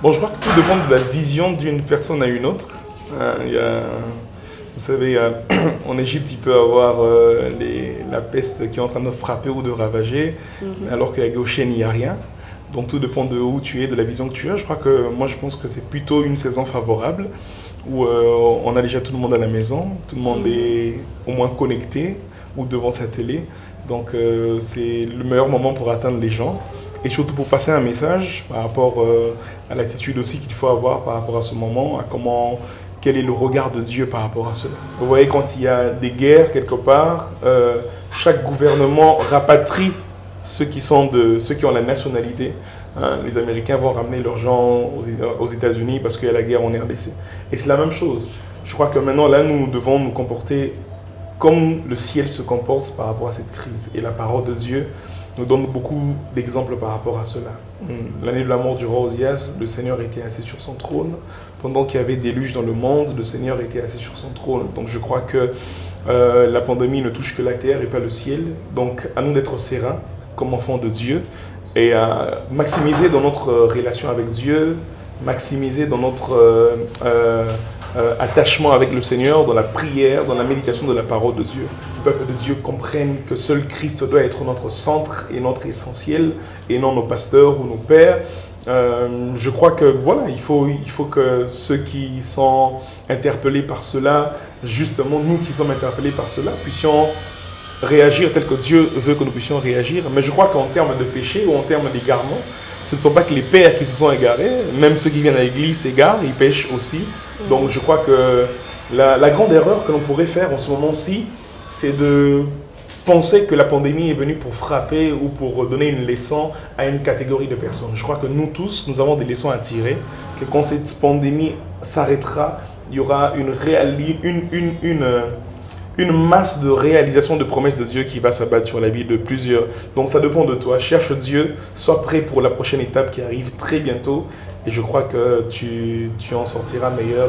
Bon, je crois que tout dépend de la vision d'une personne à une autre. Vous savez, en Égypte, il peut y avoir la peste qui est en train de frapper ou de ravager, alors qu'à Goshen, il n'y a rien. Donc tout dépend de où tu es, de la vision que tu as. Moi, je pense que c'est plutôt une saison favorable, où on a déjà tout le monde à la maison, tout le monde est au moins connecté ou devant sa télé. Donc c'est le meilleur moment pour atteindre les gens. Et surtout pour passer un message par rapport à l'attitude aussi qu'il faut avoir par rapport à ce moment, quel est le regard de Dieu par rapport à cela. Vous voyez, quand il y a des guerres quelque part, chaque gouvernement rapatrie ceux qui ont la nationalité. Les Américains vont ramener leurs gens aux États-Unis parce qu'il y a la guerre en RDC. Et c'est la même chose. Je crois que maintenant, là, nous devons nous comporter comme le ciel se comporte par rapport à cette crise. Et la parole de Dieu nous donne beaucoup d'exemples par rapport à cela. L'année de la mort du roi Osias, le Seigneur était assis sur son trône. Pendant qu'il y avait des déluge dans le monde, le Seigneur était assis sur son trône. Donc je crois que la pandémie ne touche que la terre et pas le ciel. Donc à nous d'être sereins comme enfants de Dieu et à maximiser dans notre relation avec Dieu, maximiser dans notre attachement avec le Seigneur, dans la prière, dans la méditation de la parole de Dieu. Le peuple de Dieu comprenne que seul Christ doit être notre centre et notre essentiel, et non nos pasteurs ou nos pères. Je crois que voilà, il faut que ceux qui sont interpellés par cela, justement nous qui sommes interpellés par cela, puissions réagir tel que Dieu veut que nous puissions réagir. Mais je crois qu'en termes de péché ou en termes d'égarement, ce ne sont pas que les pères qui se sont égarés, même ceux qui viennent à l'église s'égarent, ils pêchent aussi. Donc je crois que la grande erreur que l'on pourrait faire en ce moment-ci, c'est de penser que la pandémie est venue pour frapper ou pour donner une leçon à une catégorie de personnes. Je crois que nous tous, nous avons des leçons à tirer, que quand cette pandémie s'arrêtera, il y aura une masse de réalisation de promesses de Dieu qui va s'abattre sur la vie de plusieurs. Donc ça dépend de toi. Cherche Dieu, sois prêt pour la prochaine étape qui arrive très bientôt. Et je crois que tu en sortiras meilleur.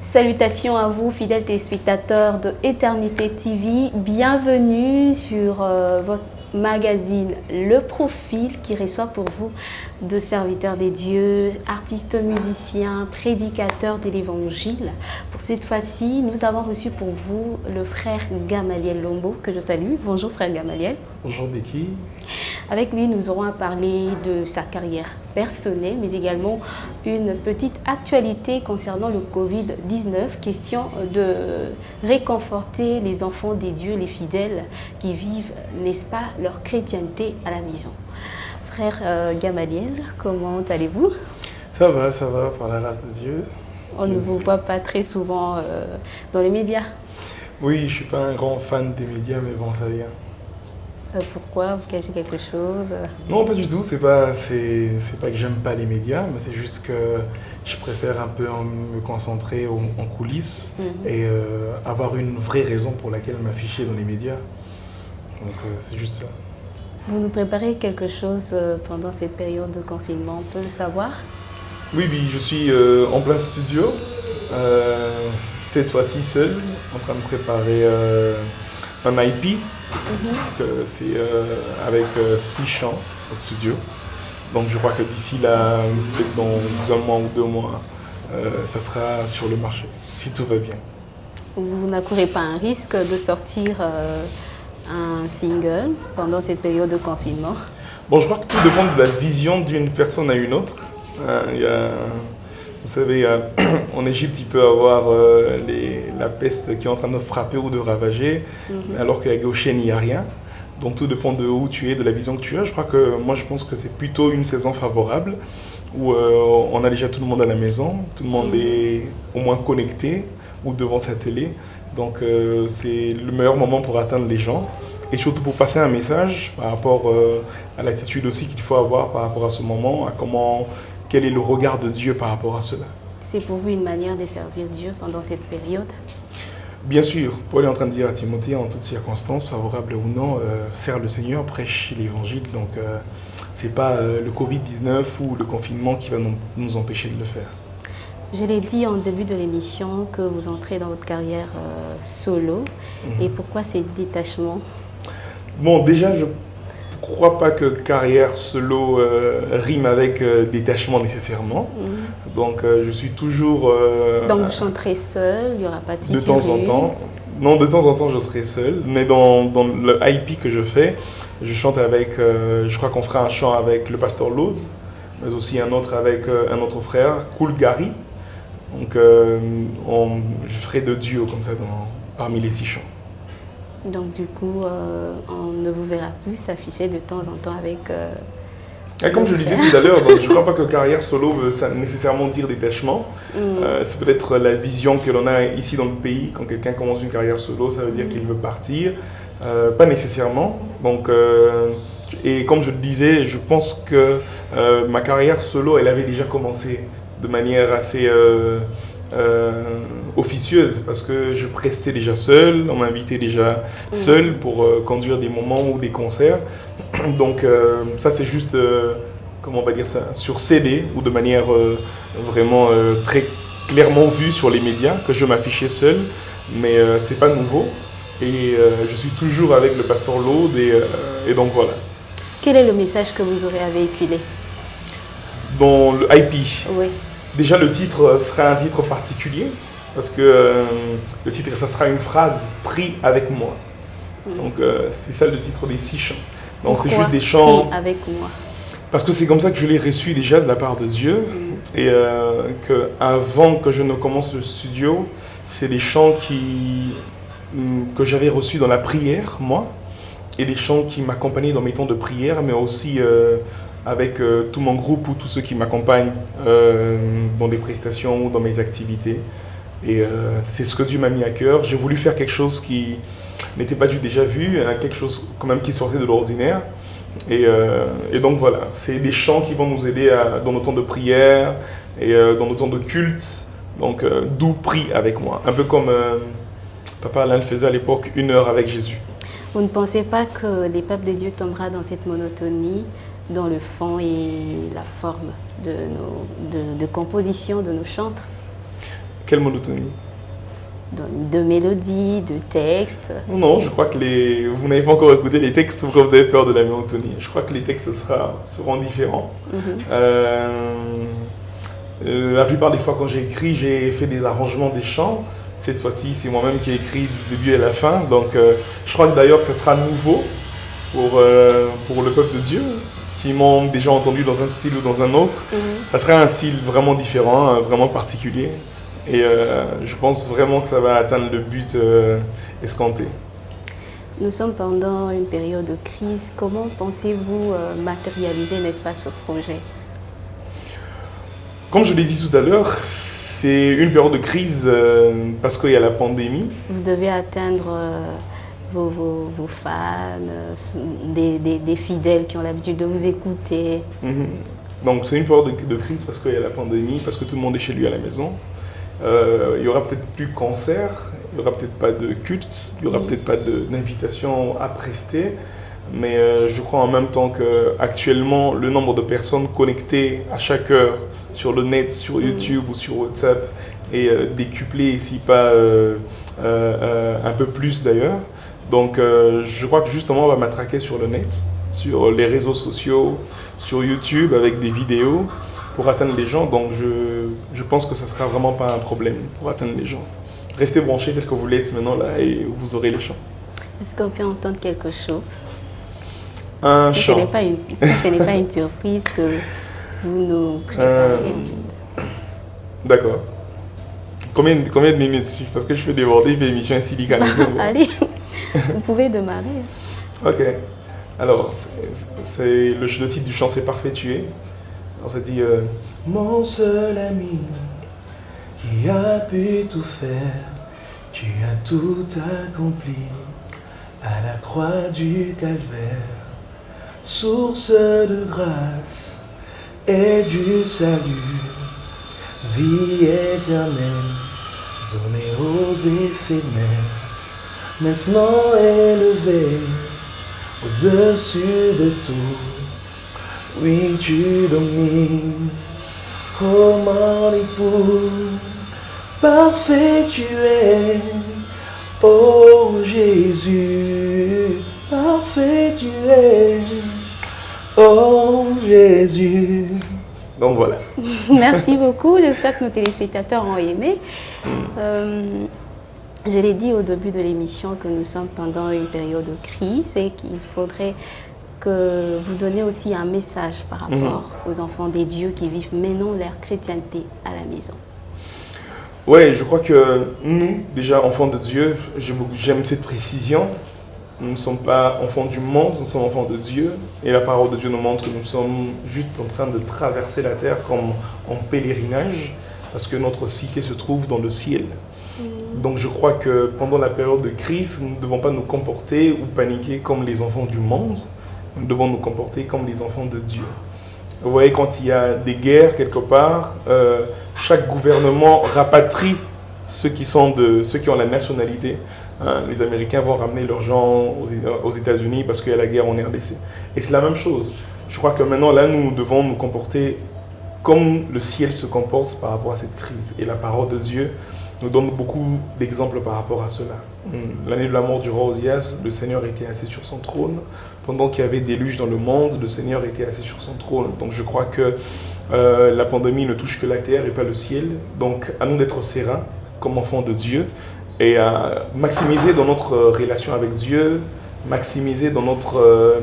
Salutations à vous, fidèles téléspectateurs de Éternité TV. Bienvenue sur votre magazine Le Profil qui reçoit pour vous de serviteurs des dieux, artistes, musiciens, prédicateurs de l'évangile. Pour cette fois-ci, nous avons reçu pour vous le frère Gamaliel Lombo, que je salue. Bonjour frère Gamaliel. Bonjour Becky. Avec lui, nous aurons à parler de sa carrière personnelle, mais également une petite actualité concernant le Covid-19, question de réconforter les enfants des dieux, les fidèles qui vivent, n'est-ce pas, leur chrétienté à la maison. Frère Gamaliel, comment allez-vous? Ça va, par la grâce de Dieu. On ne vous voit pas très souvent dans les médias. Oui, je ne suis pas un grand fan des médias, mais bon, ça vient. Pourquoi? Vous cachez quelque chose? Non, pas du tout. C'est pas que j'aime pas les médias, mais c'est juste que je préfère un peu me concentrer en coulisses et avoir une vraie raison pour laquelle m'afficher dans les médias. Donc c'est juste ça. Vous nous préparez quelque chose pendant cette période de confinement, on peut le savoir? Oui, je suis en plein studio, cette fois-ci seul, en train de préparer un IP. C'est avec 6 chants au studio. Donc je crois que d'ici là, peut-être dans 1 mois ou 2 mois, ça sera sur le marché, si tout va bien. Vous n'accourez pas un risque de sortir un single pendant cette période de confinement? Bon, je crois que tout dépend de la vision d'une personne à une autre. Vous savez, en Égypte, il peut y avoir la peste qui est en train de frapper ou de ravager, alors qu'à Goshen, il n'y a rien. Donc tout dépend de où tu es, de la vision que tu as. Moi, je pense que c'est plutôt une saison favorable, où on a déjà tout le monde à la maison, tout le monde est au moins connecté ou devant sa télé. Donc c'est le meilleur moment pour atteindre les gens. Et surtout pour passer un message par rapport à l'attitude aussi qu'il faut avoir par rapport à ce moment, quel est le regard de Dieu par rapport à cela. C'est pour vous une manière de servir Dieu pendant cette période? Bien sûr, Paul est en train de dire à Timothée, en toutes circonstances, favorables ou non, sert le Seigneur, prêche l'évangile. Donc ce n'est pas le Covid-19 ou le confinement qui va nous empêcher de le faire. Je l'ai dit en début de l'émission que vous entrez dans votre carrière solo. Et pourquoi ces détachements? Bon, déjà, je ne crois pas que carrière solo rime avec détachement nécessairement. Donc, je suis toujours... Donc, vous chanterez seul, il n'y aura pas de featuring? De temps en temps. Non, de temps en temps, je serai seul. Mais dans le IP que je fais, je chante avec... je crois qu'on fera un chant avec le pasteur Lourdes, mais aussi un autre avec un autre frère, Cool Gary. Donc, je ferai 2 duos comme ça parmi les 6 chants. Donc, du coup, on ne vous verra plus s'afficher de temps en temps avec... Comme je le disais tout à l'heure, je ne crois pas que carrière solo veut nécessairement dire détachement. C'est peut-être la vision que l'on a ici dans le pays. Quand quelqu'un commence une carrière solo, ça veut dire qu'il veut partir. Pas nécessairement. Donc, et comme je le disais, je pense que ma carrière solo, elle avait déjà commencé de manière assez officieuse, parce que je prestais déjà seul, on m'invitait déjà seul pour conduire des moments ou des concerts. Donc ça c'est juste, comment on va dire ça, sur CD ou de manière vraiment très clairement vue sur les médias, que je m'affichais seul, mais c'est pas nouveau. Et je suis toujours avec le pasteur Lourdes et donc voilà. Quel est le message que vous aurez à véhiculer? Dans le IP, oui. Déjà, le titre sera un titre particulier, parce que le titre, ça sera une phrase « Prie avec moi ». Donc, c'est ça le titre des 6 chants. Donc, c'est juste des chants... Prie avec moi? Parce que c'est comme ça que je l'ai reçu déjà de la part de Dieu. Et qu'avant que je ne commence le studio, c'est des chants que j'avais reçus dans la prière, moi, et des chants qui m'accompagnaient dans mes temps de prière, mais aussi... avec tout mon groupe ou tous ceux qui m'accompagnent dans des prestations ou dans mes activités. Et c'est ce que Dieu m'a mis à cœur. J'ai voulu faire quelque chose qui n'était pas déjà vu, quelque chose quand même qui sortait de l'ordinaire. Et donc voilà, c'est des chants qui vont nous aider dans nos temps de prière et dans nos temps de culte. Donc d'où prie avec moi. Un peu comme Papa Alain le faisait à l'époque, 1 heure avec Jésus. Vous ne pensez pas que les peuples de Dieu tombera dans cette monotonie, dans le fond et la forme de composition de nos chantres? Quelle monotonie? De mélodies, de textes? Non, je crois que vous n'avez pas encore écouté les textes quand vous avez peur de la monotonie. Je crois que les textes seront différents. La plupart des fois quand j'ai écrit, j'ai fait des arrangements des chants. Cette fois-ci, c'est moi-même qui ai écrit du début à la fin. Donc je crois d'ailleurs que ce sera nouveau pour le peuple de Dieu, qui m'ont déjà entendu dans un style ou dans un autre. Ça sera un style vraiment différent, vraiment particulier. Et je pense vraiment que ça va atteindre le but escompté. Nous sommes pendant une période de crise. Comment pensez-vous matérialiser, n'est-ce pas, ce projet? Comme je l'ai dit tout à l'heure, c'est une période de crise parce qu'il y a la pandémie. Vous devez atteindre... Vos fans, des fidèles qui ont l'habitude de vous écouter. Donc c'est une période de crise parce qu'il y a la pandémie, parce que tout le monde est chez lui à la maison. Il y aura peut-être plus de concerts, il n'y aura peut-être pas de culte, il n'y aura peut-être pas d'invitation à prester. Mais je crois en même temps qu'actuellement, le nombre de personnes connectées à chaque heure sur le net, sur YouTube ou sur WhatsApp est décuplé, si pas un peu plus d'ailleurs. Donc je crois que justement on va m'attraquer sur le net, sur les réseaux sociaux, sur YouTube avec des vidéos pour atteindre les gens. Donc je pense que ça ne sera vraiment pas un problème pour atteindre les gens. Restez branchés tel que vous l'êtes maintenant là et vous aurez les chants. Est-ce qu'on peut entendre quelque chose? Un chant. Ce n'est pas une surprise que vous nous préparez. D'accord. Combien de minutes suivent? Parce que je fais déborder une émission ainsi licanisée. Allez, vous pouvez démarrer. Ok. Alors, le titre du chant, c'est Parfait-tué. Alors, ça dit mon seul ami qui a pu tout faire, tu as tout accompli à la croix du calvaire, source de grâce et du salut, vie éternelle donnée aux éphémères, maintenant élevée au-dessus de tout. Oui, tu domines, Oh mon époux, parfait tu es. Oh Jésus, parfait tu es. Oh Jésus. Donc voilà. Merci beaucoup. J'espère que nos téléspectateurs ont aimé. Je l'ai dit au début de l'émission que nous sommes pendant une période de crise et qu'il faudrait que vous donniez aussi un message par rapport aux enfants des dieux qui vivent maintenant leur chrétienté à la maison. Oui, je crois que nous, déjà enfants de Dieu, j'aime cette précision. Nous ne sommes pas enfants du monde, nous sommes enfants de Dieu. Et la parole de Dieu nous montre que nous sommes juste en train de traverser la terre comme en pèlerinage, parce que notre cité se trouve dans le ciel. Donc je crois que pendant la période de crise, nous ne devons pas nous comporter ou paniquer comme les enfants du monde. Nous devons nous comporter comme les enfants de Dieu. Vous voyez, quand il y a des guerres quelque part, chaque gouvernement rapatrie ceux qui ont la nationalité. Les Américains vont ramener leurs gens aux États-Unis parce qu'il y a la guerre en RDC. Et c'est la même chose. Je crois que maintenant, là, nous devons nous comporter comme le ciel se comporte par rapport à cette crise. Et la parole de Dieu nous donne beaucoup d'exemples par rapport à cela. L'année de la mort du roi Osias, le Seigneur était assis sur son trône. Pendant qu'il y avait déluge dans le monde, le Seigneur était assis sur son trône. Donc je crois que la pandémie ne touche que la terre et pas le ciel. Donc à nous d'être sereins comme enfants de Dieu et à maximiser dans notre relation avec Dieu, maximiser dans notre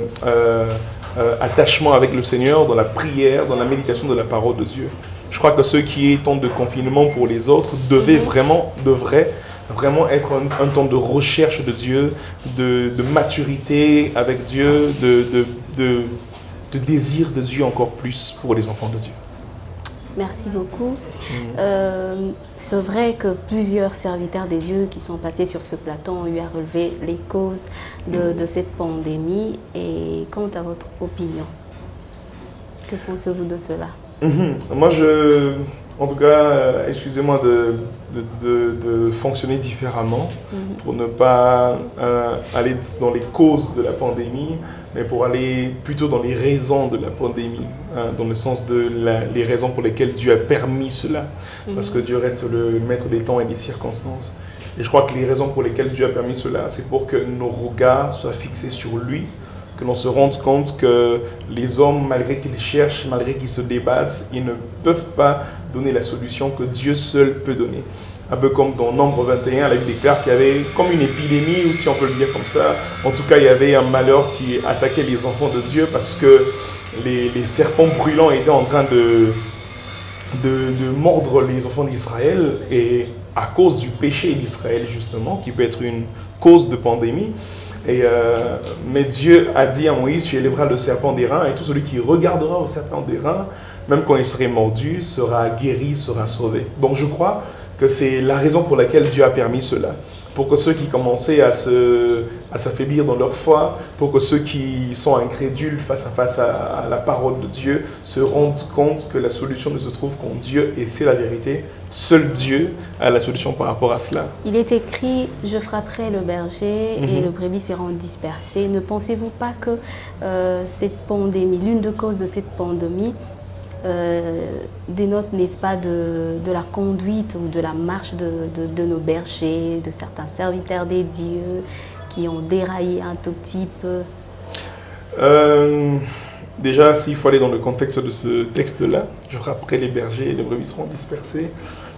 attachement avec le Seigneur, dans la prière, dans la méditation de la parole de Dieu. Je crois que ce qui est temps de confinement pour les autres devrait vraiment être un temps de recherche de Dieu, de maturité avec Dieu, de désir de Dieu encore plus pour les enfants de Dieu. Merci beaucoup. C'est vrai que plusieurs serviteurs de Dieu qui sont passés sur ce plateau ont eu à relever les causes de cette pandémie. Et quant à votre opinion, que pensez-vous de cela? Moi, en tout cas, excusez-moi de fonctionner différemment pour ne pas aller dans les causes de la pandémie, mais pour aller plutôt dans les raisons de la pandémie, dans le sens de les raisons pour lesquelles Dieu a permis cela, parce que Dieu reste le maître des temps et des circonstances. Et je crois que les raisons pour lesquelles Dieu a permis cela, c'est pour que nos regards soient fixés sur lui, que l'on se rende compte que les hommes, malgré qu'ils cherchent, malgré qu'ils se débattent, ils ne peuvent pas donner la solution que Dieu seul peut donner. Un peu comme dans Nombre 21, la Bible déclare qu'il y avait comme une épidémie, ou si on peut le dire comme ça, en tout cas il y avait un malheur qui attaquait les enfants de Dieu parce que les serpents brûlants étaient en train de mordre les enfants d'Israël, et à cause du péché d'Israël justement, qui peut être une cause de pandémie. Mais Dieu a dit à Moïse, tu élèveras le serpent d'airain, et tout celui qui regardera au serpent d'airain, même quand il serait mordu, sera guéri, sera sauvé. Donc je crois que c'est la raison pour laquelle Dieu a permis cela. Pour que ceux qui commençaient à s'affaiblir dans leur foi, pour que ceux qui sont incrédules face à la parole de Dieu se rendent compte que la solution ne se trouve qu'en Dieu, et c'est la vérité. Seul Dieu a la solution par rapport à cela. Il est écrit « Je frapperai le berger et le brebis seront dispersés ». Ne pensez-vous pas que cette pandémie, l'une des causes de cette pandémie, dénote, n'est-ce pas, de la conduite ou de la marche de nos bergers, de certains serviteurs des dieux qui ont déraillé un tout petit peu? Déjà, s'il faut aller dans le contexte de ce texte-là, je frapperai les bergers et les brebis seront dispersés.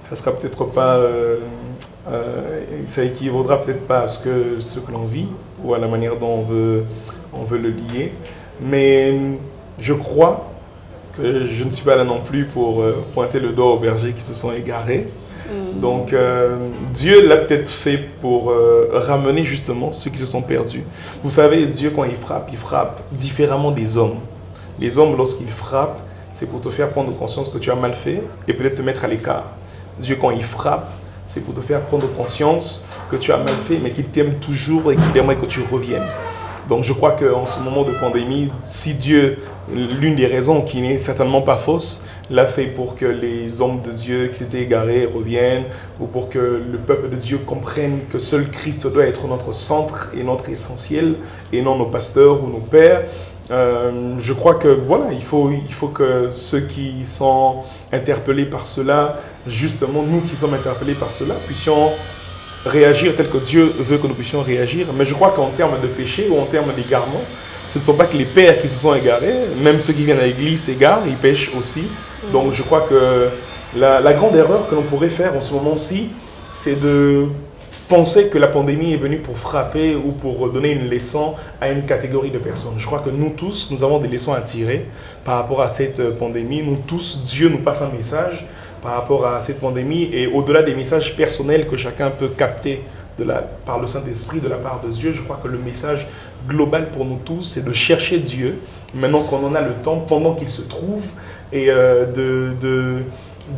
Ça sera peut-être pas, ça équivaudra peut-être pas à ce que l'on vit ou à la manière dont on veut le lier. Mais je crois que je ne suis pas là non plus pour pointer le doigt aux bergers qui se sont égarés. Donc Dieu l'a peut-être fait pour ramener justement ceux qui se sont perdus. Vous savez, Dieu quand il frappe différemment des hommes. Les hommes, lorsqu'ils frappent, c'est pour te faire prendre conscience que tu as mal fait et peut-être te mettre à l'écart. Dieu quand il frappe, c'est pour te faire prendre conscience que tu as mal fait mais qu'il t'aime toujours et qu'il aimerait que tu reviennes. Donc je crois qu'en ce moment de pandémie, si Dieu, l'une des raisons qui n'est certainement pas fausse, l'a fait pour que les hommes de Dieu qui s'étaient égarés reviennent, ou pour que le peuple de Dieu comprenne que seul Christ doit être notre centre et notre essentiel, et non nos pasteurs ou nos pères. Je crois que voilà, il faut que ceux qui sont interpellés par cela, justement nous qui sommes interpellés par cela, puissions réagir tel que Dieu veut que nous puissions réagir. Mais je crois qu'en termes de péché ou en termes d'égarement, ce ne sont pas que les pères qui se sont égarés, même ceux qui viennent à l'église s'égarent, ils pêchent aussi. Donc je crois que la grande erreur que l'on pourrait faire en ce moment-ci, c'est de penser que la pandémie est venue pour frapper ou pour donner une leçon à une catégorie de personnes. Je crois que nous tous, nous avons des leçons à tirer par rapport à cette pandémie. Nous tous, Dieu nous passe un message par rapport à cette pandémie, et au-delà des messages personnels que chacun peut capter par le Saint-Esprit de la part de Dieu, je crois que le message global pour nous tous, c'est de chercher Dieu, maintenant qu'on en a le temps, pendant qu'il se trouve, et de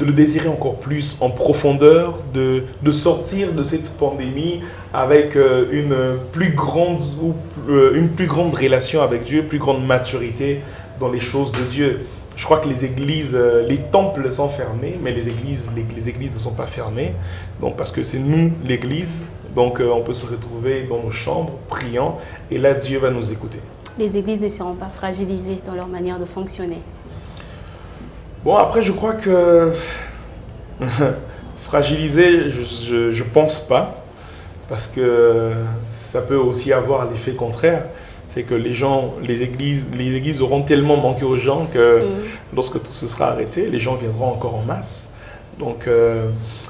le désirer encore plus en profondeur, de sortir de cette pandémie avec une plus grande relation avec Dieu, plus grande maturité dans les choses de Dieu. Je crois que les églises, les temples sont fermés, mais les églises ne sont pas fermées. Donc, parce que c'est nous, l'église, donc on peut se retrouver dans nos chambres, priant, et là, Dieu va nous écouter. Les églises ne seront pas fragilisées dans leur manière de fonctionner. Bon, après, je crois que fragilisé, je pense pas, parce que ça peut aussi avoir l'effet contraire. C'est que les églises auront tellement manqué aux gens que lorsque tout se sera arrêté, les gens viendront encore en masse. Donc,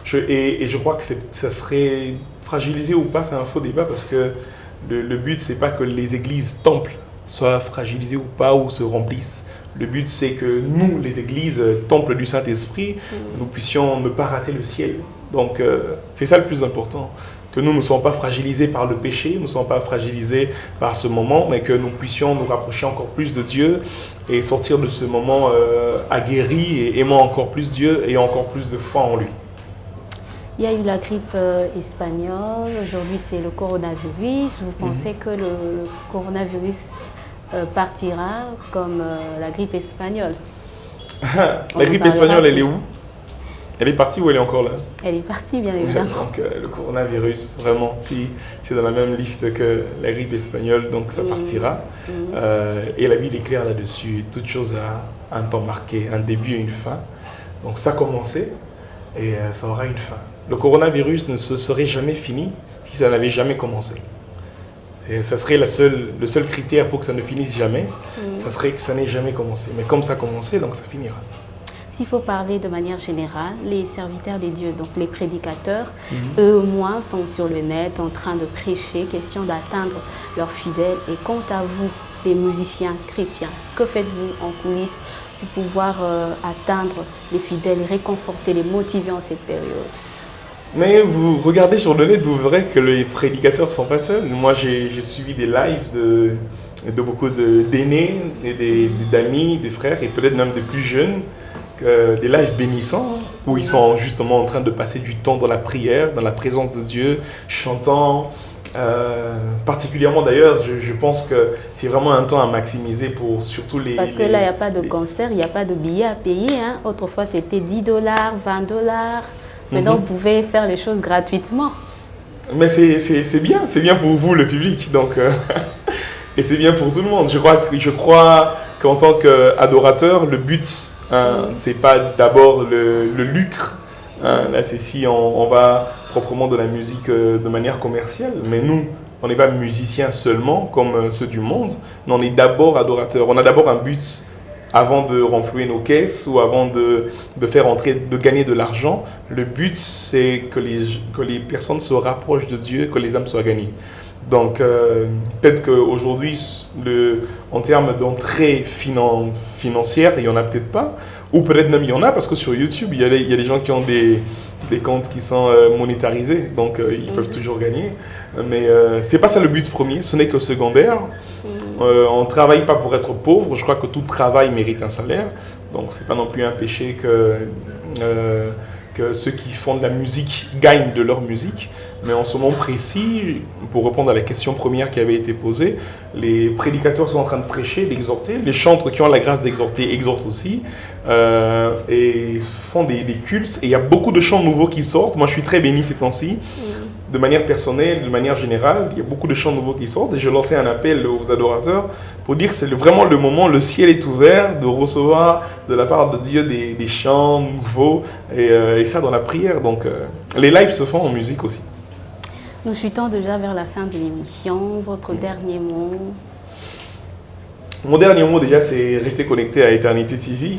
je crois que ça serait fragilisé ou pas, c'est un faux débat, parce que le but, c'est pas que les églises temples soient fragilisées ou pas, ou se remplissent. Le but, c'est que nous, les églises, temples du Saint-Esprit, nous puissions ne pas rater le ciel. Donc, c'est ça le plus important. Que nous ne soyons pas fragilisés par le péché, nous ne soyons pas fragilisés par ce moment, mais que nous puissions nous rapprocher encore plus de Dieu et sortir de ce moment aguerris et aimant encore plus Dieu et encore plus de foi en lui. Il y a eu la grippe espagnole, aujourd'hui c'est le coronavirus. Vous pensez que le coronavirus partira comme la grippe espagnole? La grippe espagnole, elle est où? Elle est partie ou elle est encore là? Elle est partie, bien évidemment. Donc le coronavirus, vraiment, si c'est dans la même liste que la grippe espagnole, donc ça partira. Et la Bible est claire là-dessus. Toute chose a un temps marqué, un début et une fin. Donc ça a commencé et ça aura une fin. Le coronavirus ne se serait jamais fini si ça n'avait jamais commencé. Et ça serait le seul critère pour que ça ne finisse jamais, ça serait que ça n'ait jamais commencé. Mais comme ça a commencé, donc ça finira. S'il faut parler de manière générale, les serviteurs des dieux, donc les prédicateurs, eux au moins sont sur le net en train de prêcher, question d'atteindre leurs fidèles. Et quant à vous, les musiciens chrétiens, que faites-vous en coulisses pour pouvoir atteindre les fidèles, réconforter, les motiver en cette période? Mais vous regardez sur le net, vous verrez que les prédicateurs ne sont pas seuls. Moi, j'ai suivi des lives de beaucoup d'aînés, d'amis, des frères et peut-être même des plus jeunes, des lives bénissants, où ils sont justement en train de passer du temps dans la prière, dans la présence de Dieu, chantant. Particulièrement d'ailleurs, je pense que c'est vraiment un temps à maximiser pour surtout les... Parce que là, il n'y a pas de concert, il n'y a pas de billets à payer. Hein. Autrefois, c'était $10, $20. Maintenant, vous pouvez faire les choses gratuitement. Mais c'est bien pour vous, le public. Donc, et c'est bien pour tout le monde. Je crois qu'en tant qu'adorateur, le but, c'est pas d'abord le lucre. Là, c'est si on va proprement de la musique de manière commerciale. Mais nous, on n'est pas musiciens seulement, comme ceux du monde. Mais on est d'abord adorateurs. On a d'abord un but avant de renflouer nos caisses ou avant de faire entrer, de gagner de l'argent. Le but, c'est que les personnes se rapprochent de Dieu, que les âmes soient gagnées. Donc, peut-être qu'aujourd'hui, en termes d'entrée financière, il n'y en a peut-être pas. Ou peut-être même il y en a, parce que sur YouTube, il y a des gens qui ont des comptes qui sont monétarisés. Donc, ils peuvent toujours gagner. Mais ce n'est pas ça le but premier, ce n'est que secondaire. On ne travaille pas pour être pauvre. Je crois que tout travail mérite un salaire. Donc, ce n'est pas non plus un péché que ceux qui font de la musique gagnent de leur musique. Mais en ce moment précis, pour répondre à la question première qui avait été posée, les prédicateurs sont en train de prêcher, d'exhorter. Les chantres qui ont la grâce d'exhorter exhortent aussi et font des cultes. Et il y a beaucoup de chants nouveaux qui sortent. Moi, je suis très béni ces temps-ci. De manière personnelle, de manière générale, il y a beaucoup de chants nouveaux qui sortent. Et je lançais un appel aux adorateurs pour dire que c'est vraiment le moment, le ciel est ouvert, de recevoir de la part de Dieu des chants nouveaux et ça dans la prière. Donc les lives se font en musique aussi. Nous chutons déjà vers la fin de l'émission. Votre dernier mot? Mon dernier mot déjà, c'est rester connecté à Eternité TV.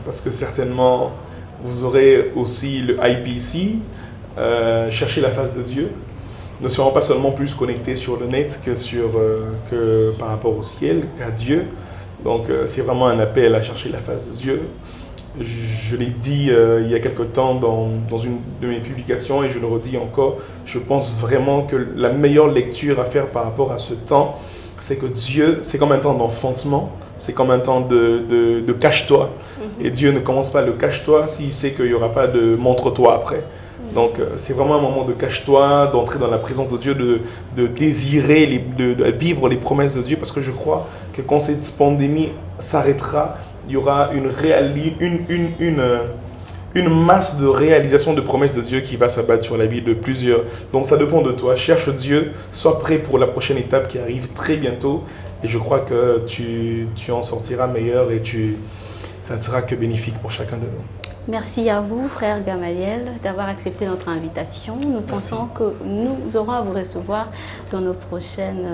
Parce que certainement, vous aurez aussi le IPC, chercher la face de Dieu. Ne serons pas seulement plus connectés sur le net que par rapport au ciel, à Dieu. Donc c'est vraiment un appel à chercher la face de Dieu. Je l'ai dit il y a quelque temps dans une de mes publications et je le redis encore, je pense vraiment que la meilleure lecture à faire par rapport à ce temps, c'est que Dieu, c'est comme un temps d'enfantement, c'est comme un temps de cache-toi. Et Dieu ne commence pas le cache-toi s'il sait qu'il n'y aura pas de montre-toi après. Donc c'est vraiment un moment de cache-toi, d'entrer dans la présence de Dieu, de désirer, de vivre les promesses de Dieu, parce que je crois que quand cette pandémie s'arrêtera, il y aura une masse de réalisation de promesses de Dieu qui va s'abattre sur la vie de plusieurs. Donc ça dépend de toi. Cherche Dieu, sois prêt pour la prochaine étape qui arrive très bientôt. Et je crois que tu en sortiras meilleur et ça ne sera que bénéfique pour chacun de nous. Merci à vous, frère Gamaliel, d'avoir accepté notre invitation. Nous pensons que nous aurons à vous recevoir dans nos prochaines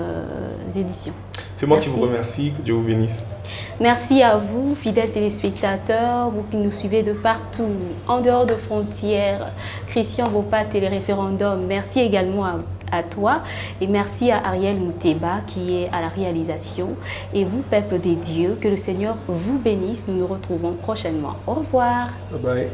éditions. C'est moi qui vous remercie, que Dieu vous bénisse. Merci à vous, fidèles téléspectateurs, vous qui nous suivez de partout, en dehors de frontières. Christian Bopa, Téléréférendum, merci également à toi et merci à Ariel Mouteba qui est à la réalisation. Et vous, peuple des dieux, que le Seigneur vous bénisse. Nous nous retrouvons prochainement. Au revoir. Bye bye.